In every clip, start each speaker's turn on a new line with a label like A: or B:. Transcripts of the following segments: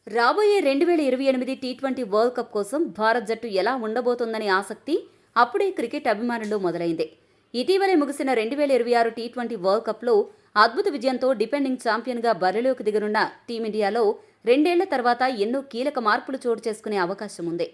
A: రాబోయే 2028 T20 world cup కోసం భారత్ జట్టు ఎలా ఉండబోతోందనే ఆసక్తి అప్పుడే క్రికెట్ అభిమానుల్లో మొదలైంది. ఇటీవలే ముగిసిన 2026 టీ20 వరల్డ్ కప్లో అద్భుత విజయంతో డిపెండింగ్ ఛాంపియన్గా బరిలోకి దిగనున్న టీమిండియాలో 2 ఏళ్ల తర్వాత ఎన్నో కీలక మార్పులు చోటు చేసుకునే అవకాశం ఉంది.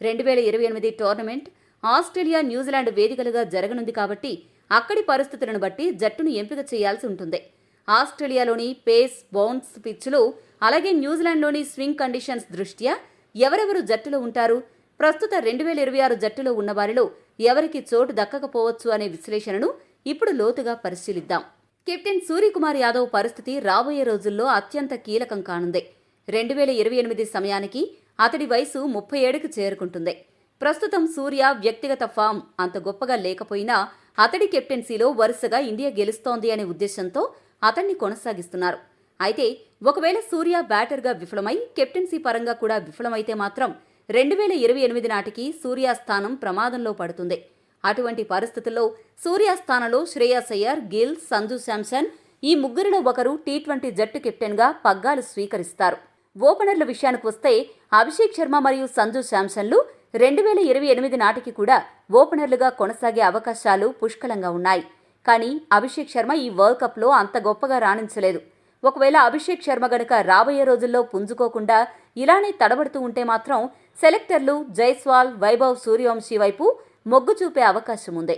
A: 2028 టోర్నమెంట్ ఆస్ట్రేలియా, న్యూజిలాండ్ వేదికలుగా జరగనుంది కాబట్టి అక్కడి పరిస్థితులను బట్టి జట్టును ఎంపిక చేయాల్సి ఉంటుంది. ఆస్ట్రేలియాలోని పేస్ బౌన్స్ పిచ్లు, అలాగే న్యూజిలాండ్లోని స్వింగ్ కండిషన్స్ దృష్ట్యా ఎవరెవరు జట్టులో ఉంటారు, ప్రస్తుత 2026 జట్టులో ఉన్నవారిలో ఎవరికి చోటు దక్కకపోవచ్చు అనే విశ్లేషణను ఇప్పుడు లోతుగా పరిశీలిద్దాం. కెప్టెన్ సూర్యకుమార్ యాదవ్ పరిస్థితి రాబోయే రోజుల్లో అత్యంత కీలకం కానుంది. 2028 సమయానికి అతడి వయసు 37కి చేరుకుంటుంది. ప్రస్తుతం సూర్య వ్యక్తిగత ఫామ్ అంత గొప్పగా లేకపోయినా అతడి కెప్టెన్సీలో వరుసగా ఇండియా గెలుస్తోంది అనే ఉద్దేశంతో అతన్ని కొనసాగిస్తున్నారు. అయితే ఒకవేళ సూర్య బ్యాటర్గా విఫలమై కెప్టెన్సీ పరంగా కూడా విఫలమైతే మాత్రం 2028 నాటికి సూర్య స్థానం ప్రమాదంలో పడుతుంది. అటువంటి పరిస్థితుల్లో సూర్య స్థానంలో శ్రేయస్ అయ్యర్, గిల్, సంజు శాంసన్ ఈ ముగ్గురిలో ఒకరు టీ20 జట్టు కెప్టెన్గా పగ్గాలు స్వీకరిస్తారు. ఓపెనర్ల విషయానికి వస్తే అభిషేక్ శర్మ మరియు సంజు శాంసన్లు 2028 నాటికి కూడా ఓపెనర్లుగా కొనసాగే అవకాశాలు పుష్కలంగా ఉన్నాయి. కానీ అభిషేక్ శర్మ ఈ వరల్డ్ కప్లో అంత గొప్పగా రాణించలేదు. ఒకవేళ అభిషేక్ శర్మ గనుక రాబోయే రోజుల్లో పుంజుకోకుండా ఇలానే తడబడుతూ ఉంటే మాత్రం సెలెక్టర్లు జైస్వాల్, వైభవ్ సూర్యవంశీ వైపు మొగ్గు చూపే అవకాశం ఉంది.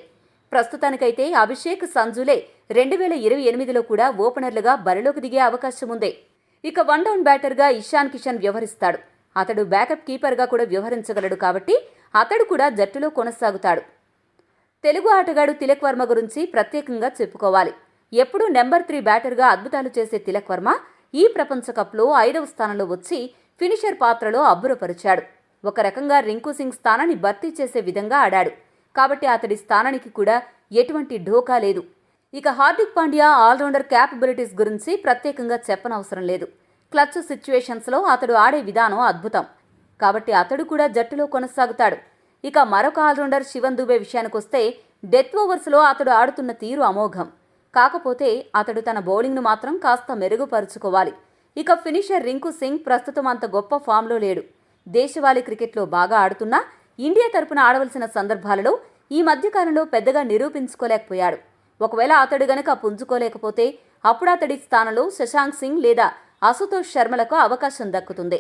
A: ప్రస్తుతానికైతే అభిషేక్, సంజులే 2028లో కూడా ఓపెనర్లుగా బరిలోకి దిగే అవకాశం ఉంది. ఇక వన్ డౌన్ బ్యాటర్గా ఇషాన్ కిషన్ వ్యవహరిస్తాడు. అతడు బ్యాకప్ కీపర్గా కూడా వ్యవహరించగలడు కాబట్టి అతడు కూడా జట్టులో కొనసాగుతాడు. తెలుగు ఆటగాడు తిలక్ వర్మ గురించి ప్రత్యేకంగా చెప్పుకోవాలి. ఎప్పుడూ నెంబర్ 3 బ్యాటర్గా అద్భుతాలు చేసే తిలక్ వర్మ ఈ ప్రపంచ కప్లో 5వ స్థానంలో వచ్చి ఫినిషర్ పాత్రలో అబ్బురపరిచాడు. ఒక రకంగా రింకు సింగ్ స్థానాన్ని భర్తీ చేసే విధంగా ఆడాడు కాబట్టి అతడి స్థానానికి కూడా ఎటువంటి ఢోకా లేదు. ఇక హార్దిక్ పాండ్యా ఆల్రౌండర్ క్యాపబిలిటీస్ గురించి ప్రత్యేకంగా చెప్పనవసరం లేదు. క్లచ్ సిచ్యువేషన్స్లో అతడు ఆడే విధానం అద్భుతం కాబట్టి అతడు కూడా జట్టులో కొనసాగుతాడు. ఇక మరొక ఆల్రౌండర్ శివన్ దుబే విషయానికొస్తే డెత్ ఓవర్స్లో అతడు ఆడుతున్న తీరు అమోఘం. కాకపోతే అతడు తన బౌలింగ్ను మాత్రం కాస్త మెరుగుపరుచుకోవాలి. ఇక ఫినిషర్ రింకు సింగ్ ప్రస్తుతం అంత గొప్ప ఫామ్లో లేడు. దేశవాళీ క్రికెట్లో బాగా ఆడుతున్నా ఇండియా తరపున ఆడవలసిన సందర్భాలలో ఈ మధ్యకాలంలో పెద్దగా నిరూపించుకోలేకపోయాడు. ఒకవేళ అతడు గనక పుంజుకోలేకపోతే అప్పుడు అతడి స్థానంలో శశాంక్ సింగ్ లేదా అశుతోష్ శర్మలకు అవకాశం దక్కుతుంది.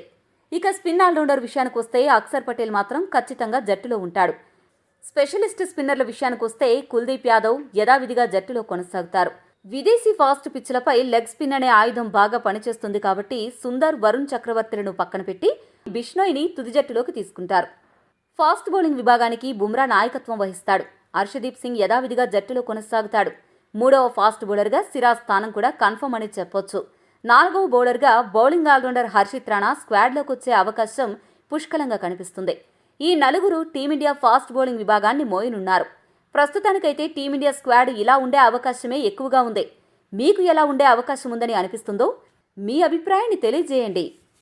A: ఇక స్పిన్ ఆల్రౌండర్ విషయానికి వస్తే అక్షర్ పటేల్ మాత్రం ఖచ్చితంగా జట్టులో ఉంటాడు. స్పెషలిస్ట్ స్పిన్నర్ల విషయానికి వస్తే కుల్దీప్ యాదవ్ యథావిధిగా జట్టులో కొనసాగుతారు. విదేశీ ఫాస్ట్ పిచ్లపై లెగ్ స్పిన్ అనే ఆయుధం బాగా పనిచేస్తుంది కాబట్టి సుందర్, వరుణ్ చక్రవర్తులను పక్కన పెట్టి బిష్నోయ్ని తుది జట్టులోకి తీసుకుంటారు. ఫాస్ట్ బౌలింగ్ విభాగానికి బుమ్రా నాయకత్వం వహిస్తాడు. హర్షదీప్ సింగ్ యథావిధిగా జట్టులో కొనసాగుతాడు. 3వ ఫాస్ట్ బౌలర్గా సిరాజ్ స్థానం కూడా కన్ఫర్మ్ అని చెప్పొచ్చు. 4వ బౌలర్గా బౌలింగ్ ఆల్రౌండర్ హర్షిత్ రాణా స్క్వాడ్లోకి వచ్చే అవకాశం పుష్కలంగా కనిపిస్తుంది. ఈ నలుగురు టీమిండియా ఫాస్ట్ బౌలింగ్ విభాగాన్ని మోయనున్నారు. ప్రస్తుతానికైతే టీమిండియా స్క్వాడ్ ఇలా ఉండే అవకాశమే ఎక్కువగా ఉంది. మీకు ఎలా ఉండే అవకాశం ఉందని అనిపిస్తుందో మీ అభిప్రాయాన్ని తెలియజేయండి.